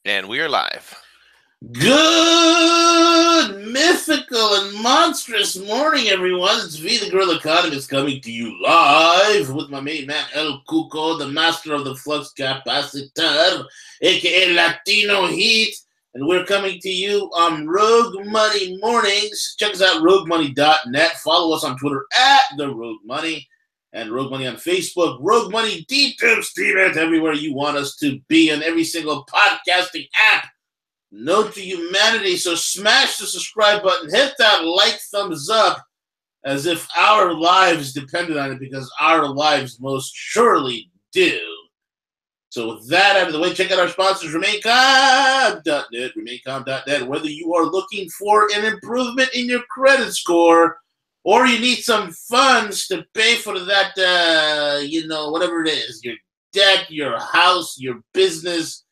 And we are live. Good, mythical, and monstrous morning, everyone. It's V, the Guerrilla Economist, coming to you live with my main man, El Cuco, the master of the flux capacitor, a.k.a. Latino Heat. And we're coming to you on Rogue Money Mornings. Check us out, roguemoney.net. Follow us on Twitter at The Rogue Money. And Rogue Money on Facebook, Rogue Money D-Tips, everywhere you want us to be, on every single podcasting app. Note to humanity, so smash the subscribe button, hit that like thumbs up, as if our lives depended on it, because our lives most surely do. So with that out of the way, check out our sponsors, RemainCom.net, whether you are looking for an improvement in your credit score, or you need some funds to pay for that, whatever it is, your debt, your house, your business.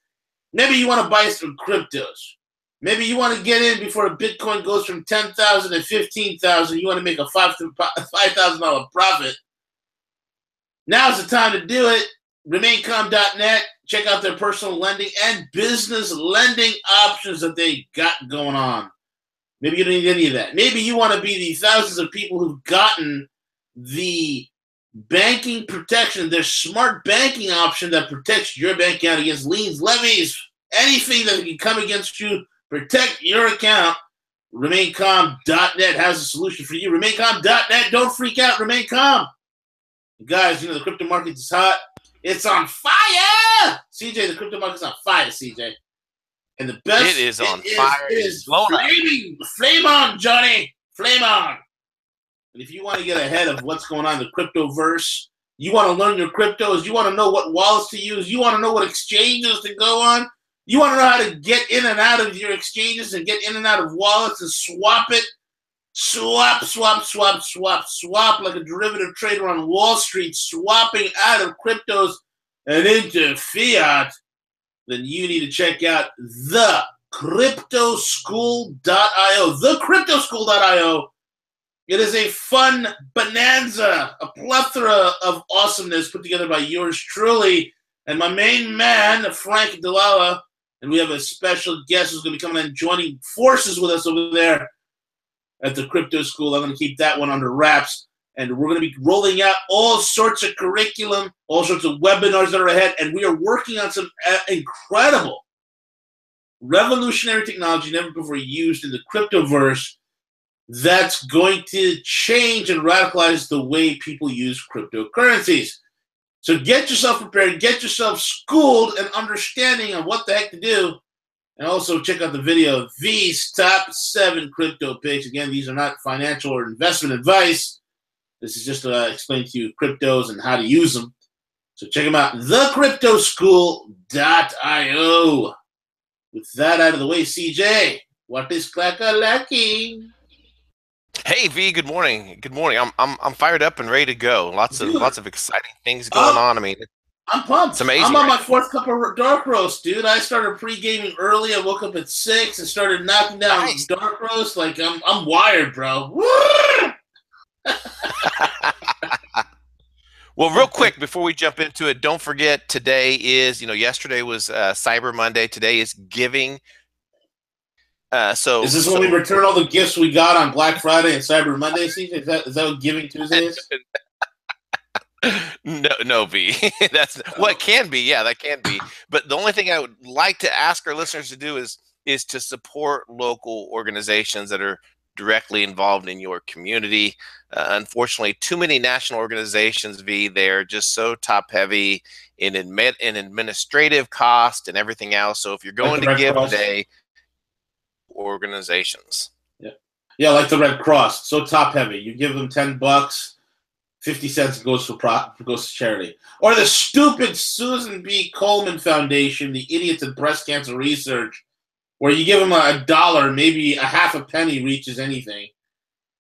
Maybe you want to buy some cryptos. Maybe you want to get in before Bitcoin goes from 10,000 to 15,000. You want to make a $5,000 profit. Now's the time to do it. RemainCom.net. Check out their personal lending and business lending options that they got going on. Maybe you don't need any of that. Maybe you want to be the thousands of people who've gotten the banking protection, their smart banking option that protects your bank account against liens, levies, anything that can come against you. Protect your account. RemainCom.net has a solution for you. RemainCom.net. Don't freak out. Remain calm. Guys, the crypto market is hot. It's on fire. CJ, the crypto market's on fire, CJ. And the best. It is on fire. It is flaming. Flame on, Johnny. Flame on. And if you want to get ahead of what's going on in the cryptoverse, you want to learn your cryptos, you want to know what wallets to use, you want to know what exchanges to go on, you want to know how to get in and out of your exchanges and get in and out of wallets and swap it, swap like a derivative trader on Wall Street, swapping out of cryptos and into fiat, then you need to check out thecryptoschool.io. Thecryptoschool.io. It is a fun bonanza, a plethora of awesomeness put together by yours truly and my main man, Frank Delala. And we have a special guest who's going to be coming and joining forces with us over there at the Crypto School. I'm going to keep that one under wraps. And we're going to be rolling out all sorts of curriculum, all sorts of webinars that are ahead. And we are working on some incredible, revolutionary technology never before used in the cryptoverse that's going to change and radicalize the way people use cryptocurrencies. So get yourself prepared, get yourself schooled and understanding on what the heck to do. And also check out the video of V's top 7 crypto picks. Again, these are not financial or investment advice. This is just to explain to you cryptos and how to use them. So check them out, thecryptoschool.io. With that out of the way, CJ, what is clack-a-lacking? Hey V, good morning. Good morning. I'm fired up and ready to go. Lots of exciting things going on. I mean, I'm pumped. It's amazing. I'm on my 4th cup of dark roast, dude. I started pre-gaming early. I woke up at 6 and started knocking down dark roast. Like I'm wired, bro. Woo! Well, real quick before we jump into it, don't forget today is, yesterday was Cyber Monday. Today is giving. So is this when we return all the gifts we got on Black Friday and Cyber Monday? Is that what Giving Tuesday is? No, V. That's what can be. Yeah, that can be. But the only thing I would like to ask our listeners to do is to support local organizations that are directly involved in your community. Unfortunately, too many national organizations, V, they're just so top heavy in administrative cost and everything else. So if you're going to give today, organizations. Yeah, like the Red Cross, so top heavy. You give them $10, 50 cents goes to charity. Or the stupid Susan B. Komen Foundation, the idiots in breast cancer research, where you give them $1, maybe a half a penny reaches anything,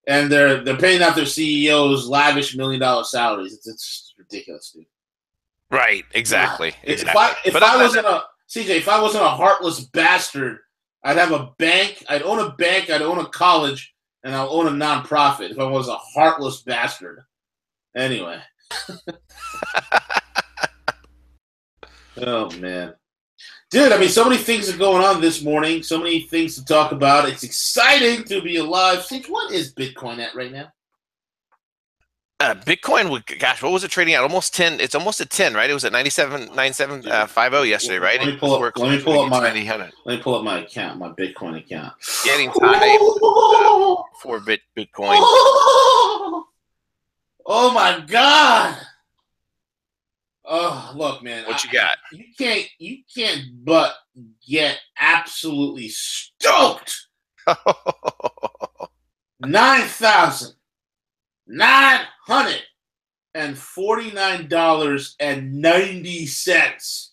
and they're paying out their CEOs lavish $1 million salaries. It's just ridiculous, dude. Right? Exactly. Exactly. If I wasn't a heartless bastard, I'd have a bank. I'd own a bank. I'd own a college, and I'll own a nonprofit if I was a heartless bastard. Anyway. Oh, man. Dude, I mean, so many things are going on this morning. So many things to talk about. It's exciting to be alive. Since what is Bitcoin at right now? Bitcoin, gosh, what was it trading at? Almost 10. It's almost at 10, right? It was at 97.9750 yesterday, right? Let me That's pull where up. it Let me closed when pull it up gets my. 90. Let me pull up my account, my Bitcoin account. Getting high for Bitcoin. Oh my God! Oh, look, man. What you got? You can't but get absolutely stoked. $9,949.90.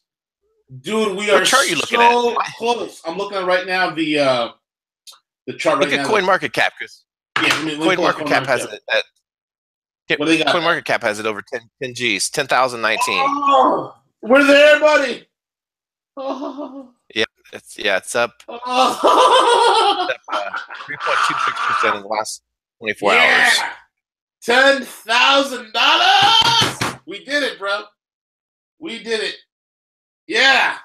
Dude, we What are chart are you looking at? so close. I'm looking at right now the chart right Look at now. Coin Market Cap, because Yeah, let me Coin pull up Market Cap has Cap. it at What do they got? Coin Market Cap has it over 10 G's, 10,019. Oh, we're there, buddy. Oh. Yep, it's up Oh. 3.26% in the last 24 Yeah. hours. $10,000. We did it, bro. We did it. Yeah.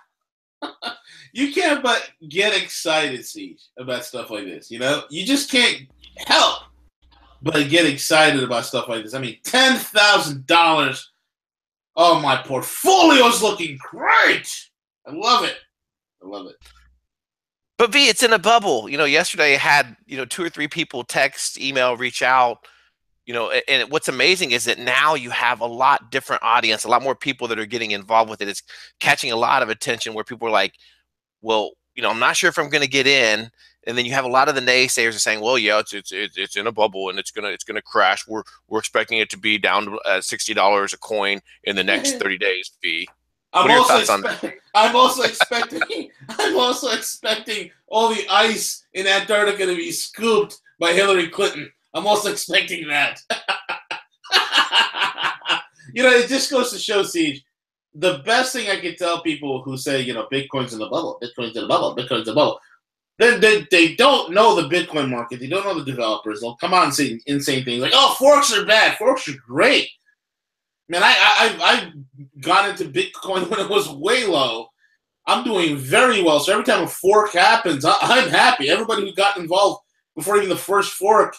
You can't but get excited, Siege, about stuff like this. You know, you just can't help but get excited about stuff like this. I mean, $10,000. Oh, my portfolio's looking great. I love it. I love it. But V, it's in a bubble. Yesterday I had, 2 or 3 people text, email, reach out, and what's amazing is that now you have a lot different audience, a lot more people that are getting involved with it. It's catching a lot of attention where people are like, well, I'm not sure if I'm going to get in. And then you have a lot of the naysayers are saying, well, yeah, it's in a bubble and it's gonna crash. We're expecting it to be down to $60 a coin in the next 30 days. V, what are your thoughts on that? I'm also expecting. I'm also expecting all the ice in Antarctica to be scooped by Hillary Clinton. I'm also expecting that. It just goes to show, Siege. The best thing I can tell people who say, Bitcoin's in the bubble, Bitcoin's in the bubble, Bitcoin's in the bubble. Then they don't know the Bitcoin market. They don't know the developers. They'll come out and say insane things like, "Oh, forks are bad. Forks are great." Man, I've gone into Bitcoin when it was way low. I'm doing very well. So every time a fork happens, I'm happy. Everybody who got involved before even the first fork,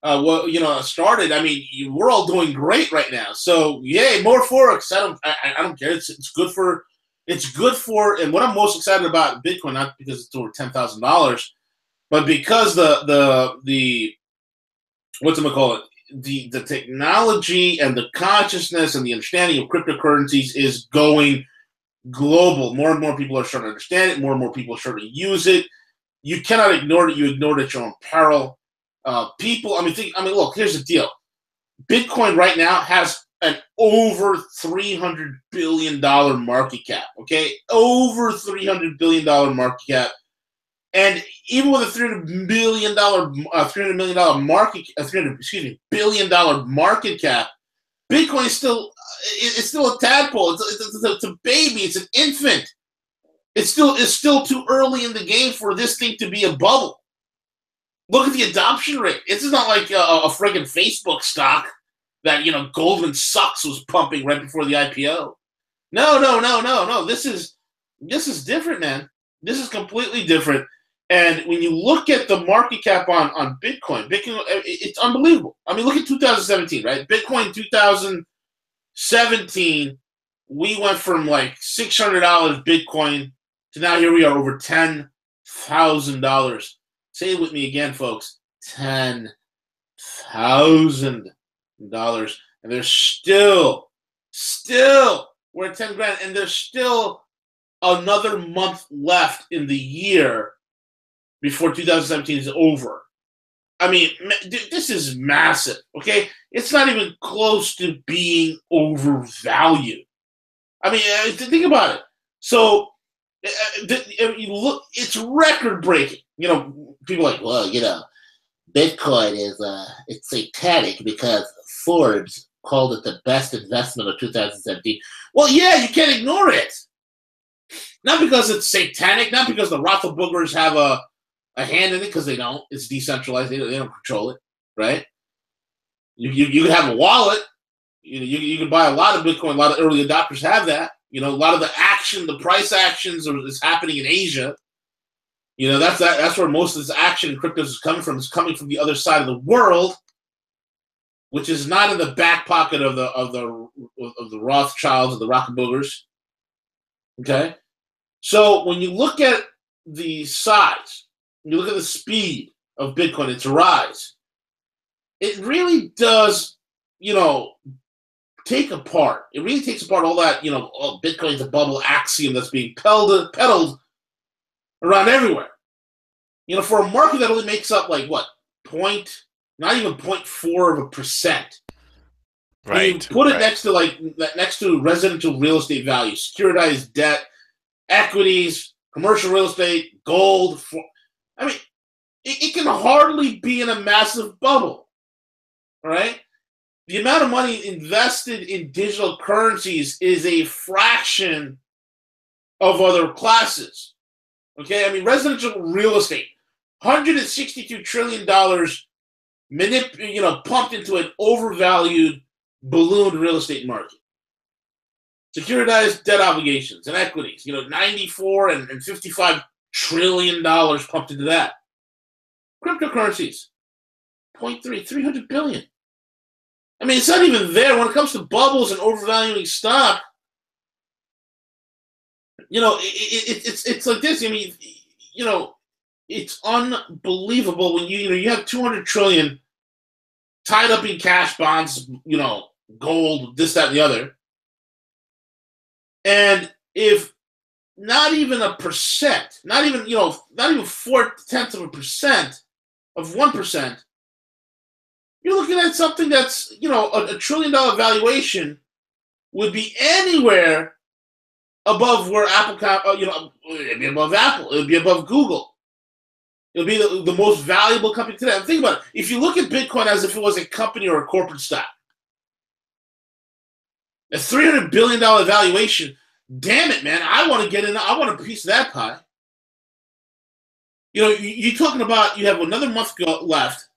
started. I mean, we're all doing great right now. So yay, more forks. I don't care. It's good for. It's good for. And what I'm most excited about Bitcoin, not because it's over $10,000, but because the whatchamacallit, the technology and the consciousness and the understanding of cryptocurrencies is going global. More and more people are starting to understand it. More and more people are starting to use it. You cannot ignore it. You ignore it at your own peril. Look, here's the deal. Bitcoin right now has an over $300 billion market cap. Okay, over $300 billion market cap. And even with a $300 million billion dollar market cap, Bitcoin is still a tadpole. It's a baby. It's an infant. It's still too early in the game for this thing to be a bubble. Look at the adoption rate. This is not like a friggin' Facebook stock that Goldman Sachs was pumping right before the IPO. No. This is different, man. This is completely different. And when you look at the market cap on Bitcoin, it's unbelievable. I mean, look at 2017, right? Bitcoin 2017, we went from like $600 Bitcoin to now here we are over $10,000. Say it with me again, folks. $10,000. And there's still, we're at 10 grand, and there's still another month left in the year before 2017 is over. I mean, this is massive, okay? It's not even close to being overvalued. I mean, think about it. So, you look, it's record-breaking. People are like, well, Bitcoin is it's satanic because Forbes called it the best investment of 2017. Well, yeah, you can't ignore it. Not because it's satanic, not because the Rothboogers have a hand in it, because they don't. It's decentralized. They don't control it, right? You can have a wallet. You can buy a lot of Bitcoin. A lot of early adopters have that. You know, a lot of the action, the price actions is happening in Asia. You know, that's where most of this action in cryptos is coming from. It's coming from the other side of the world, which is not in the back pocket of the Rothschilds or the Rockefeller's. Okay, so when you look at the size, you look at the speed of Bitcoin, its rise, it really does, you know, take apart. It really takes apart all that, you know, oh, Bitcoin's a bubble axiom that's being peddled around everywhere. You know, for a market that only makes up like what, not even 0.4%. When you put it next to residential real estate value, securitized debt, equities, commercial real estate, gold. I mean, it can hardly be in a massive bubble, all right? The amount of money invested in digital currencies is a fraction of other classes, okay? I mean, residential real estate, $162 trillion pumped into an overvalued, ballooned real estate market. Securitized debt obligations and equities, you know, 94 and $55 trillion pumped into that. Cryptocurrencies, 300 billion. I mean, it's not even there. When it comes to bubbles and overvaluing stock, you know, it's like this. I mean, you know, it's unbelievable when you have 200 trillion tied up in cash, bonds, you know, gold, this, that, and the other. And if not even a percent, not even 0.4% of 1%, you're looking at something that's, you know, a $1 trillion valuation would be anywhere above where Apple, you know, it'd be above Apple, it would be above Google. It would be the most valuable company today. And think about it. If you look at Bitcoin as if it was a company or a corporate stock, a $300 billion valuation, damn it, man, I want to get in. I want a piece of that pie. You know, you're talking about you have another month left.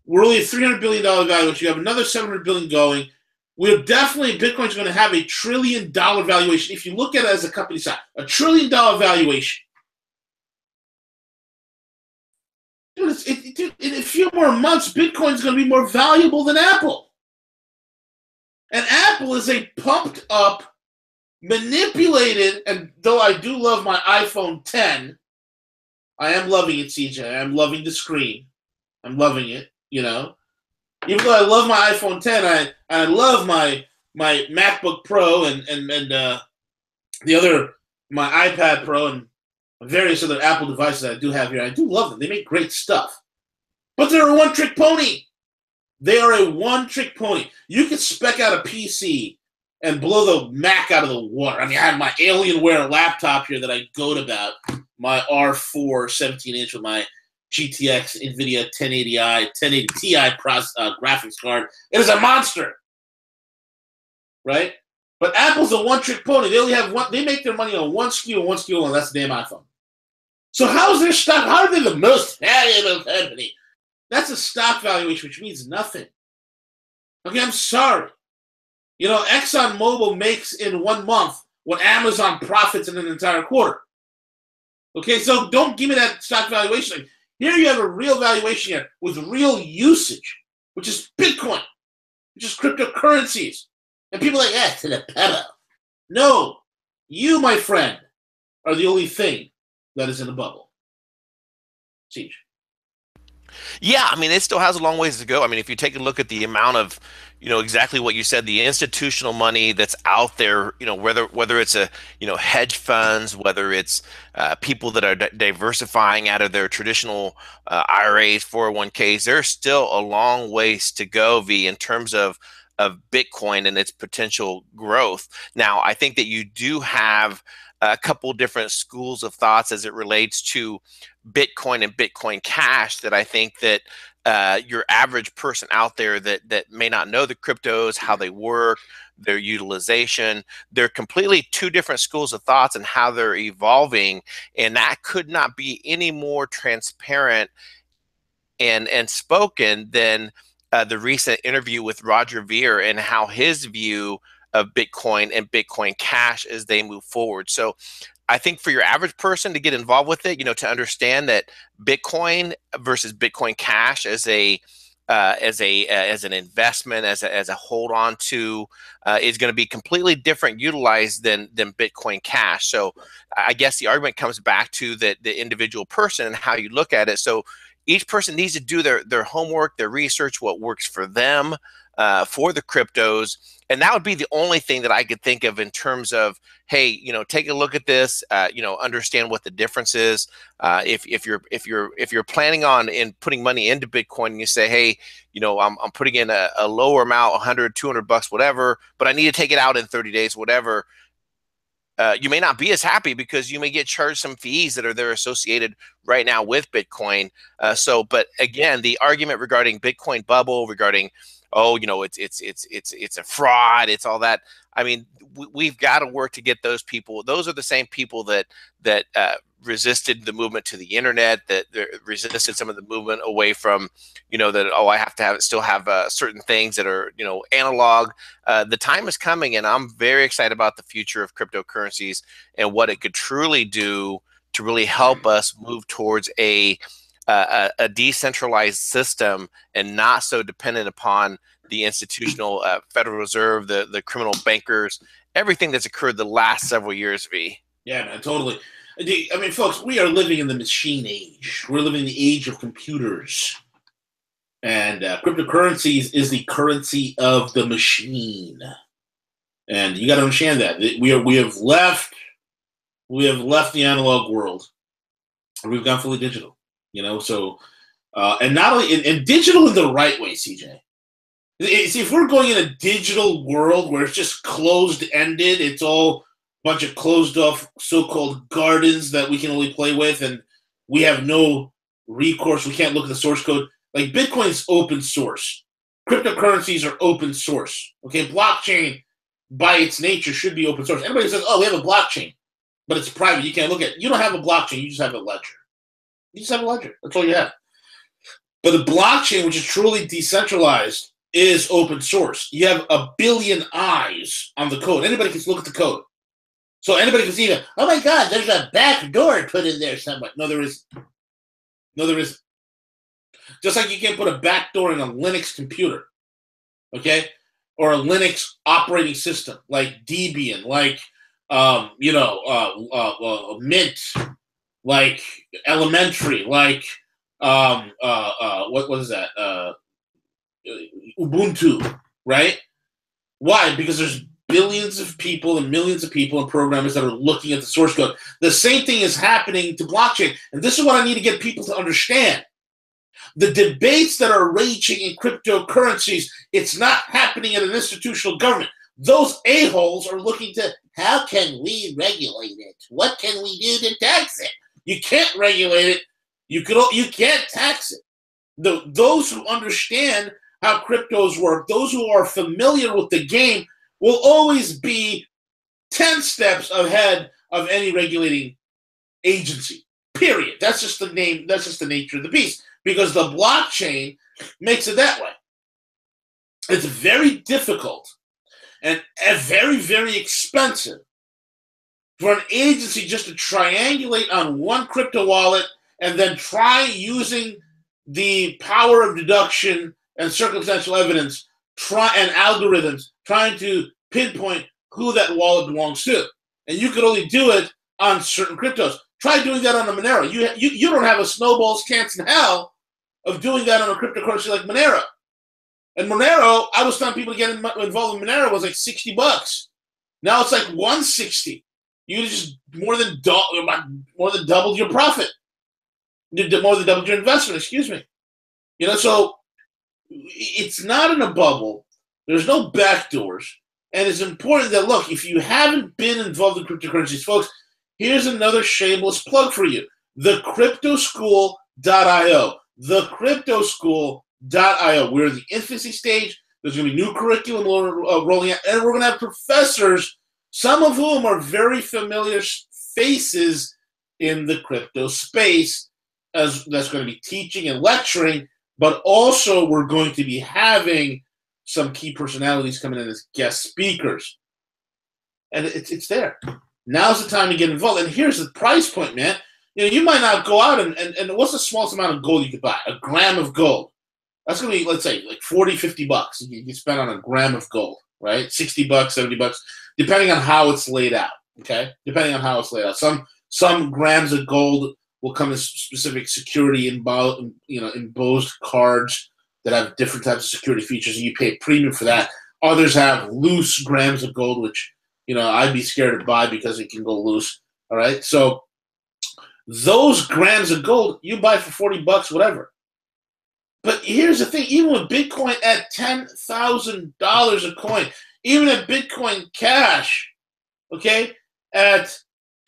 We're only at $300 billion valuation. You have another $700 billion going. We're definitely, Bitcoin's going to have a $1 trillion valuation. If you look at it as a company size, a $1 trillion valuation. Dude, in a few more months, Bitcoin's going to be more valuable than Apple. And Apple is a pumped up, manipulated, and though I do love my iPhone 10, I am loving it, CJ. I am loving the screen. I'm loving it, you know. Even though I love my iPhone 10, I love my MacBook Pro and the other, my iPad Pro and various other Apple devices that I do have here. I do love them. They make great stuff. But they're a one-trick pony. They are a one-trick pony. You can spec out a PC and blow the Mac out of the water. I mean, I have my Alienware laptop here that I goat about, my R4 17-inch with my GTX NVIDIA 1080i, 1080 Ti graphics card. It is a monster, right? But Apple's a one-trick pony. They only have one. They make their money on one SKU and one SKU alone. That's the damn iPhone. So how is their stock? How are they the most valuable company? That's a stock valuation, which means nothing. Okay, I'm sorry. You know, ExxonMobil makes in 1 month what Amazon profits in an entire quarter. Okay, so don't give me that stock valuation. Here you have a real valuation here with real usage, which is Bitcoin, which is cryptocurrencies. And people are like, to the pedal. No, you, my friend, are the only thing that is in the bubble. Siege. Yeah, I mean, it still has a long ways to go. I mean, if you take a look at the amount of, you know, exactly what you said, the institutional money that's out there, you know, whether it's a, you know, hedge funds, whether it's people that are diversifying out of their traditional IRAs, 401ks, there's still a long ways to go, V, in terms of Bitcoin and its potential growth. Now, I think that you do have a couple different schools of thoughts as it relates to Bitcoin and Bitcoin Cash that I think that your average person out there that may not know the cryptos, how they work, their utilization, they're completely two different schools of thoughts and how they're evolving, and that could not be any more transparent and spoken than the recent interview with Roger Ver and how his view of Bitcoin and Bitcoin Cash as they move forward. So I think for your average person to get involved with it, to understand that Bitcoin versus Bitcoin Cash as an investment, as a hold on to, is going to be completely different utilized than Bitcoin Cash. So I guess the argument comes back to the individual person and how you look at it. So each person needs to do their homework, their research, what works for them, for the cryptos. And that would be the only thing that I could think of in terms of, hey, take a look at this, understand what the difference is. If you're planning on putting money into Bitcoin, and you say, hey, I'm putting in a lower amount, 100, 200 bucks, whatever, but I need to take it out in 30 days, whatever. You may not be as happy because you may get charged some fees that are there associated right now with Bitcoin. But again, the argument regarding Bitcoin bubble, regarding, oh, it's a fraud, it's all that. I mean, we've got to work to get those people. Those are the same people that resisted the movement to the internet, that resisted some of the movement away from, that, oh, I have to still have certain things that are, analog. The time is coming, and I'm very excited about the future of cryptocurrencies and what it could truly do to really help us move towards a decentralized system and not so dependent upon the institutional Federal Reserve, the criminal bankers, everything that's occurred the last several years, V. Yeah, man, totally. I mean, folks, we are living in the machine age. We're living in the age of computers. And cryptocurrencies is the currency of the machine. And you got to understand that. We have left the analog world. We've gone fully digital. So and not only and digital in the right way, CJ. See, if we're going in a digital world where it's just closed-ended, it's all bunch of closed-off so-called gardens that we can only play with, and we have no recourse. We can't look at the source code. Like, Bitcoin is open source. Cryptocurrencies are open source. Okay, blockchain by its nature should be open source. Everybody says, "Oh, we have a blockchain," but it's private. You can't look at it. You don't have a blockchain. You just have a ledger. You just have a ledger. That's all you have. But the blockchain, which is truly decentralized, is open source. You have a billion eyes on the code. Anybody can look at the code. So anybody can see that, oh my God, there's a back door put in there somewhere. No, there isn't. No, there isn't. Just like you can't put a back door in a Linux computer, okay? Or a Linux operating system, like Debian, like, Mint, like Elementary, like, what is that? Ubuntu, right? Why? Because there's billions of people and millions of people and programmers that are looking at the source code. The same thing is happening to blockchain. And this is what I need to get people to understand. The debates that are raging in cryptocurrencies, it's not happening at an institutional government. Those a-holes are looking to, how can we regulate it? What can we do to tax it? You can't regulate it. You can't tax it. Those who understand how cryptos work, those who are familiar with the game, will always be 10 steps ahead of any regulating agency, period. That's just the name, that's just the nature of the beast, because the blockchain makes it that way. It's very difficult and very, very expensive for an agency just to triangulate on one crypto wallet and then try using the power of deduction and circumstantial evidence and algorithms trying to pinpoint who that wallet belongs to. And you could only do it on certain cryptos. Try doing that on a Monero. You don't have a snowball's chance in hell of doing that on a cryptocurrency like Monero. And Monero, I was telling people to get involved in Monero was like $60. Now it's like $160. You just more than doubled your profit. More than doubled your investment, excuse me. So it's not in a bubble. There's no backdoors. And it's important that, look, if you haven't been involved in cryptocurrencies, folks, here's another shameless plug for you. thecryptoschool.io. thecryptoschool.io. We're in the infancy stage. There's going to be new curriculum rolling out. And we're going to have professors, some of whom are very familiar faces in the crypto space, that's going to be teaching and lecturing. But also we're going to be having some key personalities coming in as guest speakers. And it's there. Now's the time to get involved. And here's the price point, man. You might not go out and what's the smallest amount of gold you could buy? A gram of gold. That's going to be, let's say, like $40-50 you can spend on a gram of gold, right? $60, $70, depending on how it's laid out, okay? Depending on how it's laid out. Some grams of gold will come as specific security embossed cards that have different types of security features, and you pay a premium for that. Others have loose grams of gold, which, I'd be scared to buy because it can go loose, all right? So those grams of gold, you buy for $40, whatever. But here's the thing, even with Bitcoin at $10,000 a coin, even at Bitcoin Cash, okay, at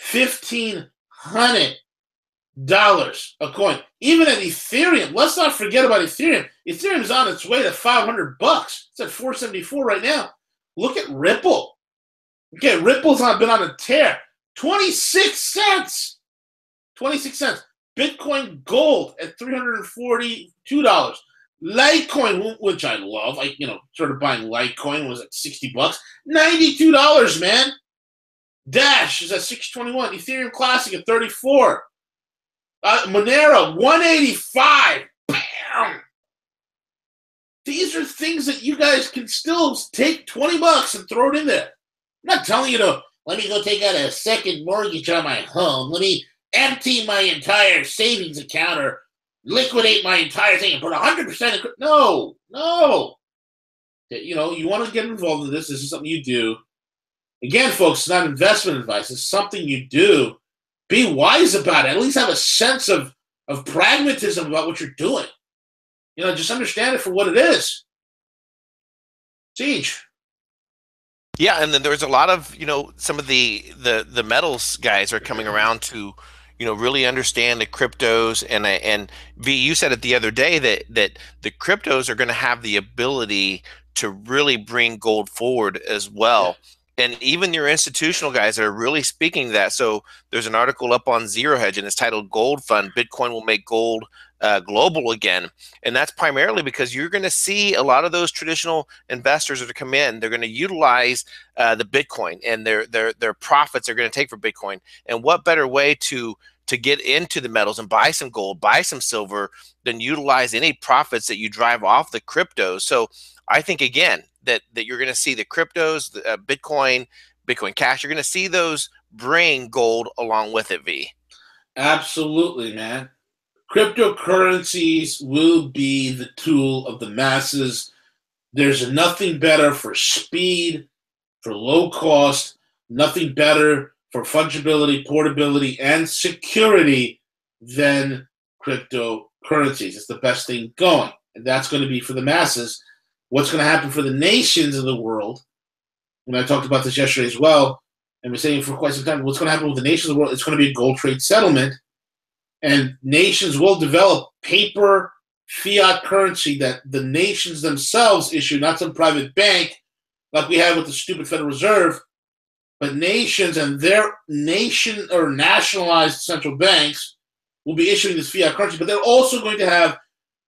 $1,500 a coin, even at Ethereum, let's not forget about Ethereum. Ethereum's on its way to $500. It's at $474 right now. Look at Ripple. Okay, Ripple's been on a tear. 26 cents. 26 cents. Bitcoin Gold at $342. Litecoin, which I love, started buying Litecoin, was at $60. $92, man. Dash is at $621. Ethereum Classic at $34. Monero, $185. Bam! These are things that you guys can still take $20 and throw it in there. I'm not telling you to, let me go take out a second mortgage on my home. Let me empty my entire savings account or liquidate my entire thing and put 100% in. No. You want to get involved in this. This is something you do. Again, folks, it's not investment advice. It's something you do. Be wise about it. At least have a sense of pragmatism about what you're doing. Just understand it for what it is. Siege. Yeah, and then there's a lot of, some of the metals guys are coming around to, really understand the cryptos. And V, you said it the other day that the cryptos are going to have the ability to really bring gold forward as well. Yeah. And even your institutional guys are really speaking to that. So there's an article up on Zero Hedge, and it's titled "Gold Fund: Bitcoin Will Make Gold Global Again." And that's primarily because you're going to see a lot of those traditional investors that come in. They're going to utilize the Bitcoin, and their profits are going to take for Bitcoin. And what better way to get into the metals and buy some gold, buy some silver, than utilize any profits that you drive off the cryptos? So I think, again, that you're going to see the cryptos, the Bitcoin Cash, you're going to see those bring gold along with it, V. Absolutely, man. Cryptocurrencies will be the tool of the masses. There's nothing better for speed, for low cost, nothing better for fungibility, portability, and security than cryptocurrencies. It's the best thing going, and that's going to be for the masses. What's going to happen for the nations of the world, and I talked about this yesterday as well, and we're saying for quite some time, what's going to happen with the nations of the world, it's going to be a gold trade settlement, and nations will develop paper fiat currency that the nations themselves issue, not some private bank like we have with the stupid Federal Reserve, but nations and their nation or nationalized central banks will be issuing this fiat currency, but they're also going to have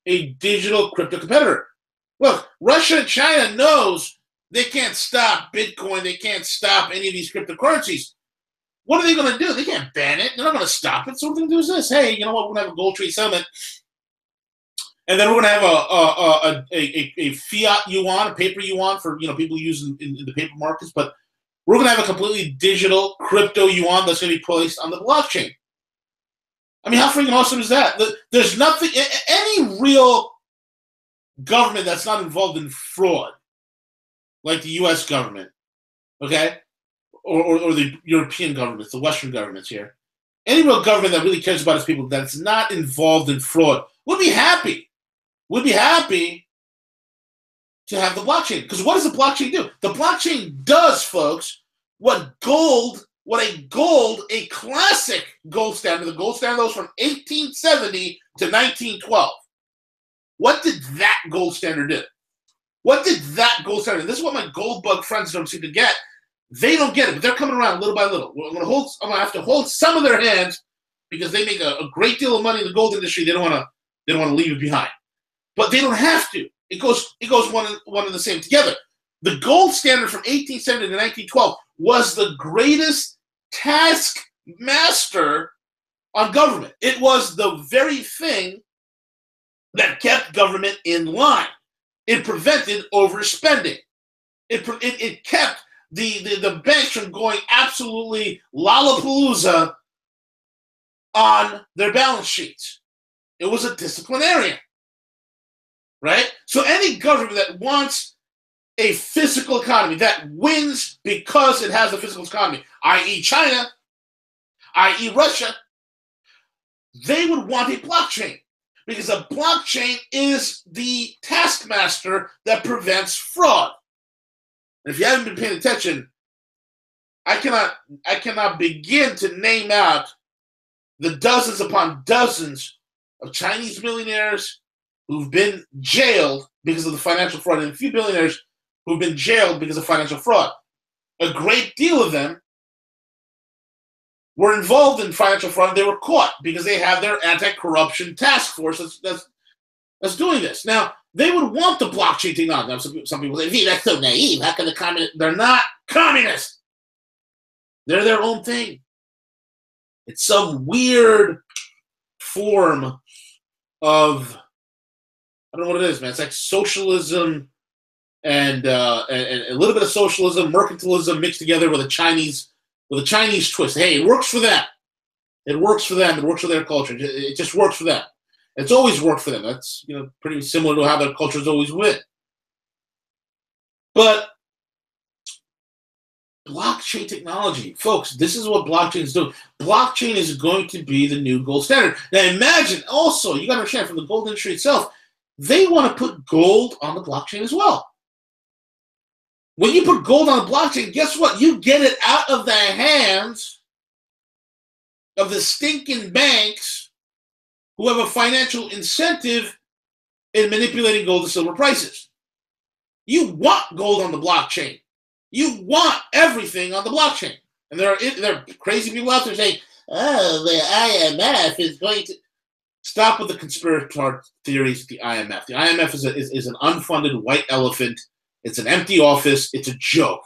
a digital crypto competitor. Look, Russia and China knows they can't stop Bitcoin. They can't stop any of these cryptocurrencies. What are they going to do? They can't ban it. They're not going to stop it. So what they're going to do is this. Hey, you know what? We're going to have a gold trade settlement. And then we're going to have a fiat yuan, a paper yuan for people using in the paper markets. But we're going to have a completely digital crypto yuan that's going to be placed on the blockchain. I mean, how freaking awesome is that? There's nothing, any real government that's not involved in fraud, like the U.S. government, okay, or the European governments, the Western governments here, any real government that really cares about its people that's not involved in fraud would be happy. Would be happy to have the blockchain. Because what does the blockchain do? The blockchain does, folks, what a classic gold standard, the gold standard was from 1870 to 1912. What did that gold standard do? What did that gold standard do? This is what my gold bug friends don't seem to get. They don't get it, but they're coming around little by little. I'm going to have to hold some of their hands because they make a great deal of money in the gold industry. They don't want to leave it behind. But they don't have to. it goes one and the same together. The gold standard from 1870 to 1912 was the greatest taskmaster on government. It was the very thing that kept government in line. It prevented overspending. It kept the banks from going absolutely lollapalooza on their balance sheets. It was a disciplinarian, right? So any government that wants a physical economy that wins because it has a physical economy, i.e. China, i.e. Russia, they would want a blockchain because a blockchain is the taskmaster that prevents fraud. And if you haven't been paying attention, I cannot begin to name out the dozens upon dozens of Chinese millionaires who've been jailed because of the financial fraud, and a few billionaires who've been jailed because of financial fraud. A great deal of them were involved in financial fraud, and they were caught because they have their anti-corruption task force that's doing this. Now, they would want the blockchain technology. Now, some people say, that's so naive. How can the communists? They're not communists. They're their own thing. It's some weird form of, I don't know what it is, man. It's like socialism and a little bit of socialism, mercantilism mixed together with a Chinese twist. Hey, it works for them. It works for them. It works for their culture. It just works for them. It's always worked for them. That's pretty similar to how their cultures always win. But blockchain technology, folks, this is what blockchain is doing. Blockchain is going to be the new gold standard. Now imagine also, you got to understand from the gold industry itself, they want to put gold on the blockchain as well. When you put gold on the blockchain, guess what? You get it out of the hands of the stinking banks who have a financial incentive in manipulating gold and silver prices. You want gold on the blockchain. You want everything on the blockchain. And there are crazy people out there saying, oh, the IMF is going to... Stop with the conspiratorial theories of the IMF. The IMF is an unfunded white elephant. It's an empty office. It's a joke.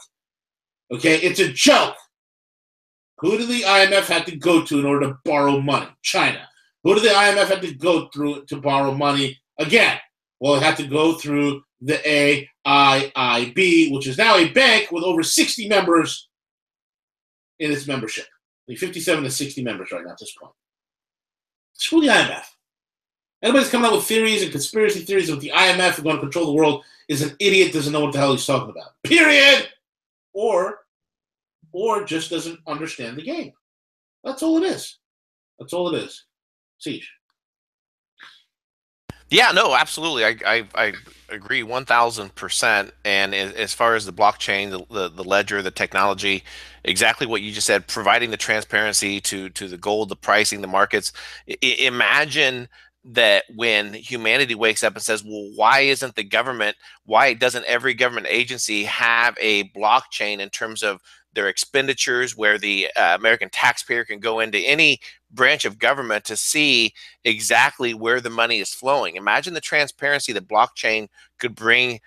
Okay? It's a joke. Who did the IMF have to go to in order to borrow money? China. Who did the IMF have to go through to borrow money? Again, well, it had to go through the AIIB, which is now a bank with over 60 members in its membership. 57 to 60 members right now at this point. Screw the IMF. Anybody's coming up with theories and conspiracy theories of the IMF are going to control the world is an idiot, doesn't know what the hell he's talking about. Period. Or just doesn't understand the game. That's all it is. That's all it is. Siege. Yeah, no, absolutely. I agree 1000%. And as far as the blockchain, the ledger, the technology, exactly what you just said, providing the transparency to the gold, the pricing, the markets. Imagine that when humanity wakes up and says, well, why doesn't every government agency have a blockchain in terms of their expenditures, where the American taxpayer can go into any branch of government to see exactly where the money is flowing? Imagine the transparency that blockchain could bring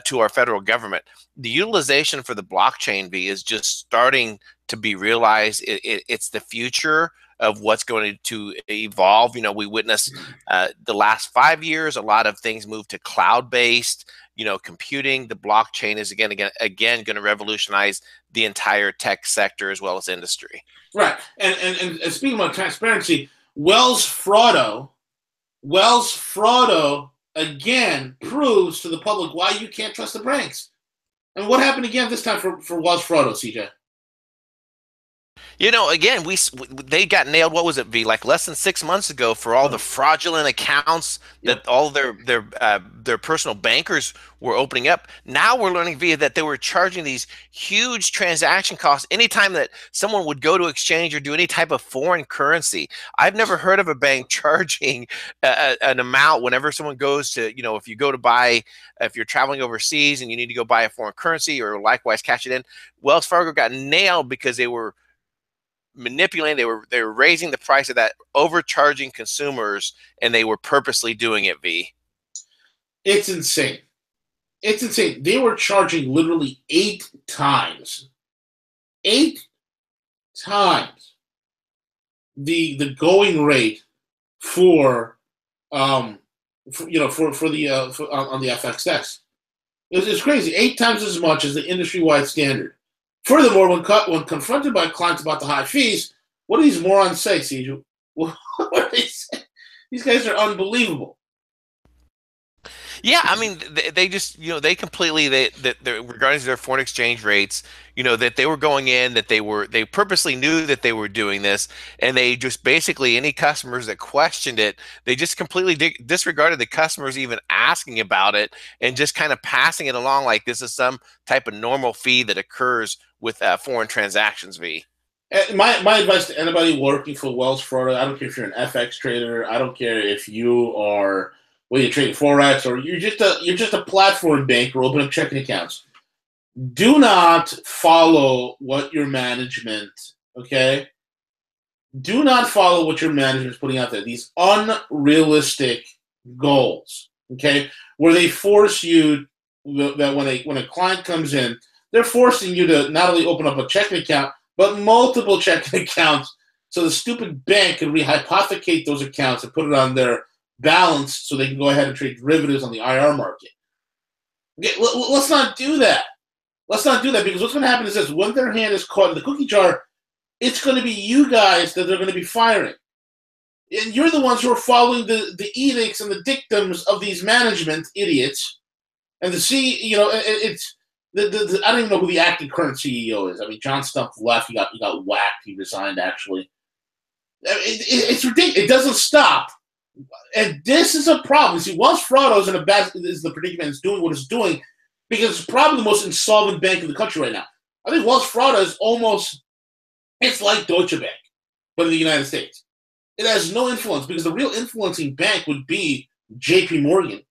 to our federal government. The utilization for the blockchain is just starting to be realized. It's the future of what's going to evolve. We witnessed the last 5 years, a lot of things move to cloud-based, computing. The blockchain is again going to revolutionize the entire tech sector as well as industry. Right. And speaking about transparency, Wells Fargo again proves to the public why you can't trust the banks. And what happened again this time for Wells Fargo, CJ? Again, they got nailed. What was it, V? Like less than 6 months ago for all the fraudulent accounts that all their personal bankers were opening up. Now we're learning, V, that they were charging these huge transaction costs anytime that someone would go to exchange or do any type of foreign currency. I've never heard of a bank charging an amount whenever someone goes to, if you're traveling overseas and you need to go buy a foreign currency or likewise cash it in. Wells Fargo got nailed because they were manipulating, they were raising the price of that, overcharging consumers, and they were purposely doing it, V. It's insane. It's insane. They were charging literally 8 times, 8 times the going rate for for the on the FX desk. It's crazy. 8 times as much as the industry-wide standard. Furthermore, when confronted by clients about the high fees, what do these morons say, Ciju? What do they say? These guys are unbelievable. Yeah, I mean, they just, they completely, they regarding their foreign exchange rates, that they were going in, that they purposely knew that they were doing this, and they just basically, any customers that questioned it, they just completely disregarded the customers even asking about it, and just kind of passing it along like this is some type of normal fee that occurs with foreign transactions fee. My advice to anybody working for Wells Fargo, I don't care if you're an FX trader, I don't care if you are well, you're trading forex or you're just a platform banker, open up checking accounts. Do not follow what your management, okay? Do not follow what your management is putting out there. These unrealistic goals, okay? Where they force you that when a client comes in, they're forcing you to not only open up a checking account, but multiple checking accounts so the stupid bank can rehypothecate those accounts and put it on their balance so they can go ahead and trade derivatives on the IR market. Okay, let's not do that. Let's not do that because what's going to happen is this: when their hand is caught in the cookie jar, it's going to be you guys that they're going to be firing. And you're the ones who are following the edicts and the dictums of these management idiots. And it's I don't even know who the acting current CEO is. I mean, John Stump left. He got whacked. He resigned. Actually, it's ridiculous. It doesn't stop. And this is a problem. See, Wells Fargo is the predicament it's doing what it's doing because it's probably the most insolvent bank in the country right now. I think Wells Fargo is it's like Deutsche Bank, but in the United States. It has no influence because the real influencing bank would be J.P. Morgan,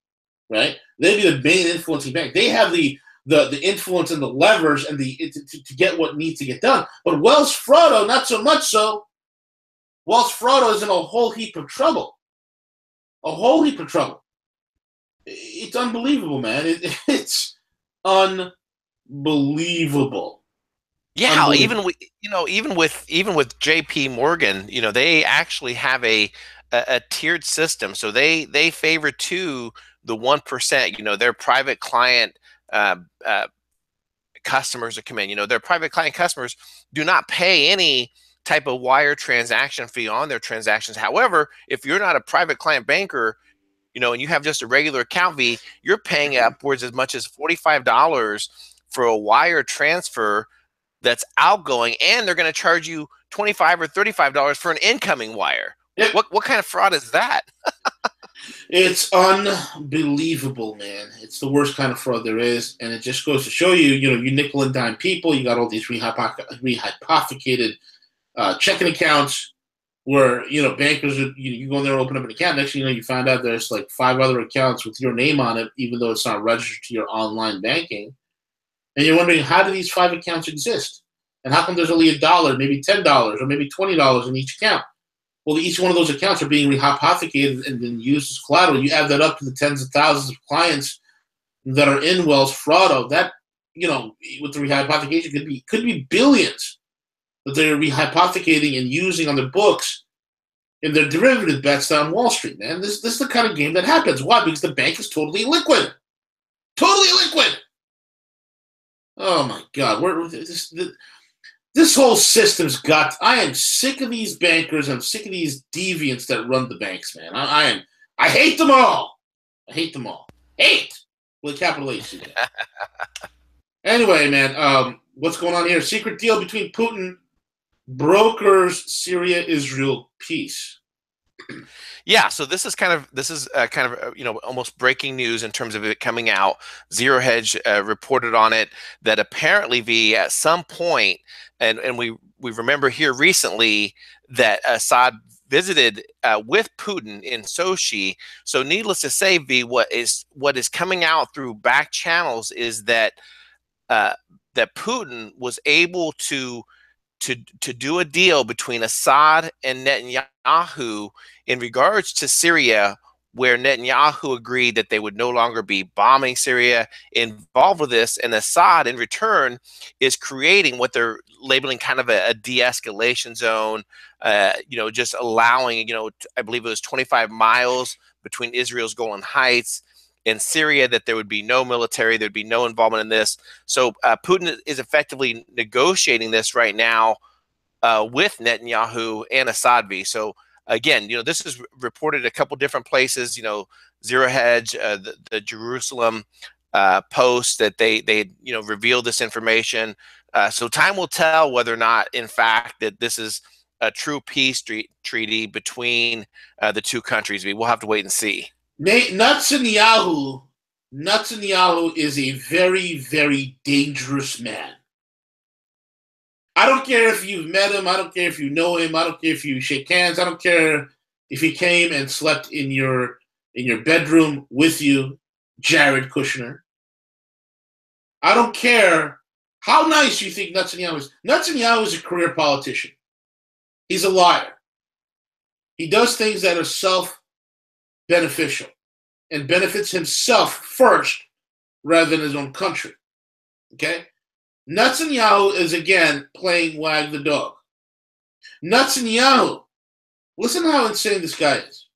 right? They'd be the main influencing bank. They have the influence and the levers and to get what needs to get done. But Wells Fargo, not so much so. Wells Fargo is in a whole heap of trouble. A whole heap of trouble. It's unbelievable, man. It's unbelievable. Yeah, even with J.P. Morgan, they actually have a tiered system. So they favor to the 1%. Their private client uh, uh, customers that come in. Their private client customers do not pay any type of wire transaction fee on their transactions. However, if you're not a private client banker, and you have just a regular account fee, you're paying upwards as much as $45 for a wire transfer that's outgoing, and they're going to charge you $25 or $35 for an incoming wire. Yep. What kind of fraud is that? It's unbelievable, man. It's the worst kind of fraud there is, and it just goes to show you, you nickel and dime people. You got all these rehypothecated checking accounts where bankers you go in there and open up an account. Next thing you know, you find out there's like 5 other accounts with your name on it, even though it's not registered to your online banking. And you're wondering, how do these 5 accounts exist? And how come there's only $1, maybe $10, or maybe $20 in each account? Well, each one of those accounts are being rehypothecated and then used as collateral. You add that up to the tens of thousands of clients that are in Wells Fargo. That, with the rehypothecation could be billions that they're rehypothecating and using on their books in their derivative bets down Wall Street, man. This is the kind of game that happens. Why? Because the bank is totally liquid. Totally liquid. Oh my God, this whole system's got. I am sick of these bankers. I'm sick of these deviants that run the banks, man. I hate them all. I hate them all. Hate with a capital H. Anyway, man, what's going on here? Secret deal between Putin brokers Syria-Israel peace. Yeah, so this is kind of almost breaking news in terms of it coming out. Zero Hedge reported on it that apparently at some point, and we remember here recently that Assad visited with Putin in Sochi. So needless to say, what is coming out through back channels is that that Putin was able to do a deal between Assad and Netanyahu in regards to Syria, where Netanyahu agreed that they would no longer be bombing Syria, involved with this, and Assad in return is creating what they're labeling kind of a de-escalation zone, just allowing, I believe it was 25 miles between Israel's Golan Heights and Syria, that there would be no military, there'd be no involvement in this. So Putin is effectively negotiating this right now with Netanyahu and Assad. So again, this is reported a couple different places. Zero Hedge, the Jerusalem Post, that they revealed this information. So time will tell whether or not, in fact, that this is a true peace treaty between the two countries. We'll have to wait and see. Netanyahu is a very, very dangerous man. I don't care if you've met him. I don't care if you know him. I don't care if you shake hands. I don't care if he came and slept in your bedroom with you, Jared Kushner. I don't care how nice you think Netanyahu is. Netanyahu is a career politician. He's a liar. He does things that are self-beneficial and benefits himself first rather than his own country. Okay? Netanyahu is, again, playing wag the dog. Netanyahu, listen to how insane this guy is.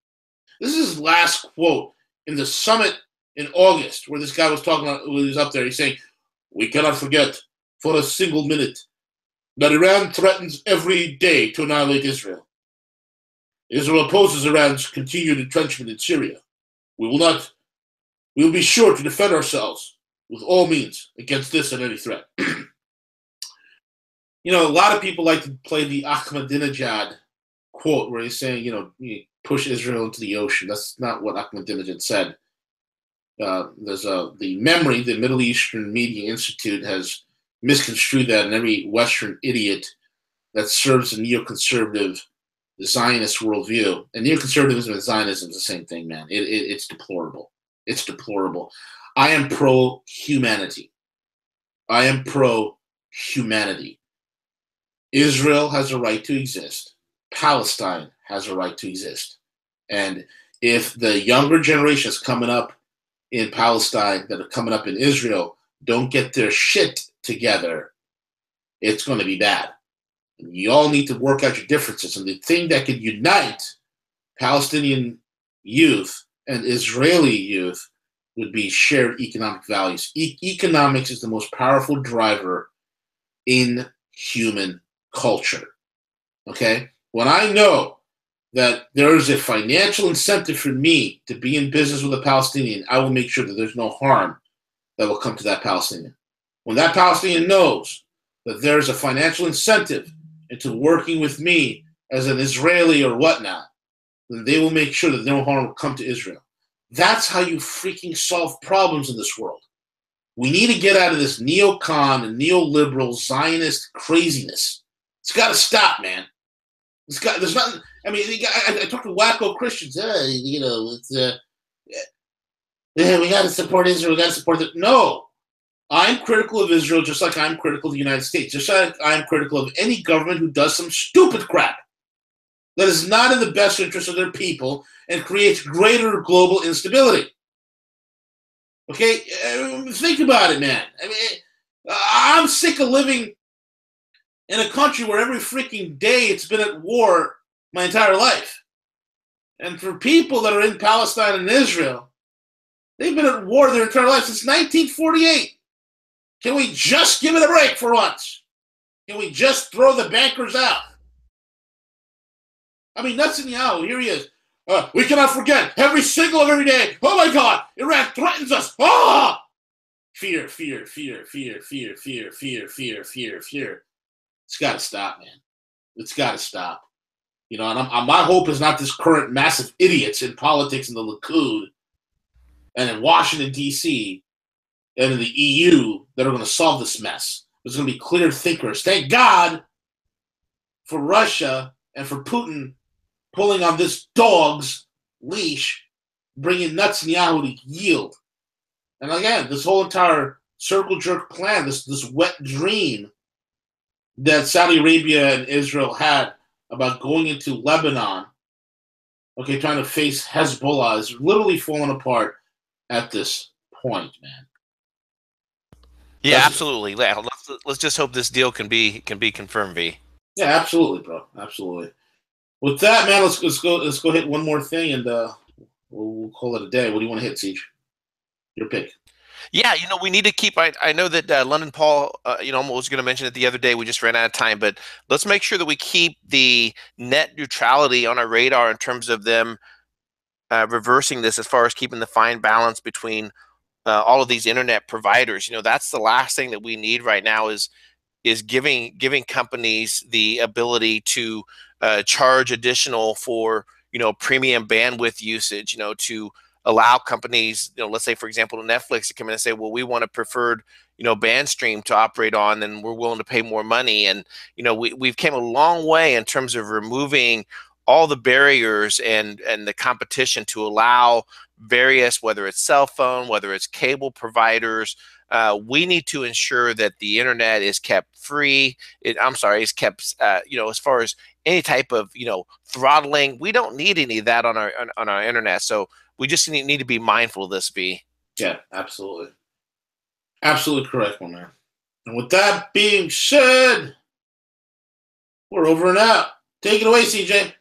This is his last quote in the summit in August, where this guy was talking about, when he was up there. He's saying, "We cannot forget for a single minute that Iran threatens every day to annihilate Israel. Israel opposes Iran's continued entrenchment in Syria. We will be sure to defend ourselves with all means against this and any threat." A lot of people like to play the Ahmadinejad quote where he's saying, you push Israel into the ocean. That's not what Ahmadinejad said. There's the Middle Eastern Media Institute has misconstrued that, and every Western idiot that serves a neoconservative Zionist worldview. And neoconservatism and Zionism is the same thing, man. It's deplorable. It's deplorable. I am pro-humanity. Israel has a right to exist. Palestine has a right to exist. And if the younger generations coming up in Palestine that are coming up in Israel don't get their shit together, it's going to be bad. And you all need to work out your differences. And the thing that could unite Palestinian youth and Israeli youth would be shared economic values. Economics is the most powerful driver in human culture. Okay? When I know that there is a financial incentive for me to be in business with a Palestinian, I will make sure that there's no harm that will come to that Palestinian. When that Palestinian knows that there's a financial incentive into working with me as an Israeli or whatnot, then they will make sure that no harm will come to Israel. That's how you freaking solve problems in this world. We need to get out of this neocon and neoliberal Zionist craziness. It's got to stop, man. There's nothing. I mean, I talk to wacko Christians. We got to support Israel. We got to support it. No, I'm critical of Israel just like I'm critical of the United States. Just like I'm critical of any government who does some stupid crap that is not in the best interest of their people and creates greater global instability. Okay, think about it, man. I mean, I'm sick of living in a country where every freaking day it's been at war my entire life. And for people that are in Palestine and Israel, they've been at war their entire life since 1948. Can we just give it a break for once? Can we just throw the bankers out? I mean, Netanyahu, here he is. We cannot forget every single of every day. Oh my God, Iran threatens us. Ah! Fear, fear, fear, fear, fear, fear, fear, fear, fear, fear. It's got to stop, man. It's got to stop. And my hope is not this current massive idiots in politics in the Likud and in Washington, D.C. and in the EU that are going to solve this mess. There's going to be clear thinkers. Thank God for Russia and for Putin pulling on this dog's leash, bringing Netanyahu to yield. And again, this whole entire circle jerk plan, this wet dream that Saudi Arabia and Israel had about going into Lebanon, okay, trying to face Hezbollah is literally falling apart at this point, man. Yeah, Doesn't it? absolutely. Let's just hope this deal can be confirmed, V. Yeah, absolutely, bro. Absolutely. With that, man, let's go hit one more thing and we'll call it a day. What do you want to hit, Siege? Your pick. Yeah, we need to keep. I know that London Paul, I was going to mention it the other day. We just ran out of time, but let's make sure that we keep the net neutrality on our radar in terms of them reversing this, as far as keeping the fine balance between all of these internet providers. That's the last thing that we need right now is giving companies the ability to charge additional for premium bandwidth usage. To allow companies, let's say for example Netflix, to come in and say, well, we want a preferred band stream to operate on, and we're willing to pay more money. And we've came a long way in terms of removing all the barriers and the competition to allow various, whether it's cell phone, whether it's cable providers. We need to ensure that the internet is kept free. Is kept, as far as any type of, throttling. We don't need any of that on our internet. So we just need to be mindful of this, V. Yeah, absolutely. Absolutely correct, my man. And with that being said, we're over and out. Take it away, CJ.